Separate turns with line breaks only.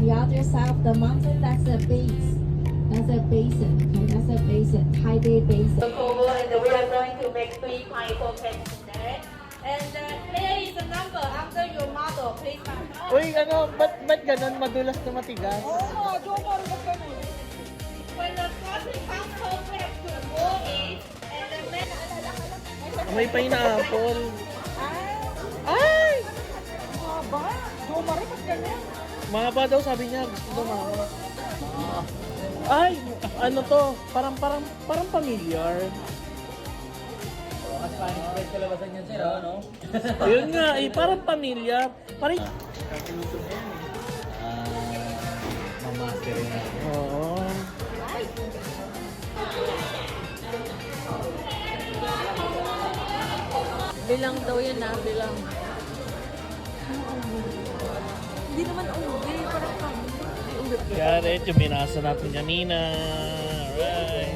the other side of the mountain, that's a base. That's a basin. Okay, that's a basin. Taipei Basin.
Cover, and we are going to make 3 pineapple cakes in there. And here is the number after your model. Please mark.
Uy, ano, ba't ganun? Madulas na matigas?
When the coffee comes home, we have to roll it and then
May pineapple. Ay! Mahaba daw sabi niya. Gusto daw mahaba. Ay! Ano to? Parang familiar. Ayun nga, parang familiar. Parang...
Mamasterin natin.
Oo.
Bilang daw yun bilang. Hindi naman ube, parang kami. Ay, ube.
Yan, ito, binasa natin kanina. Alright.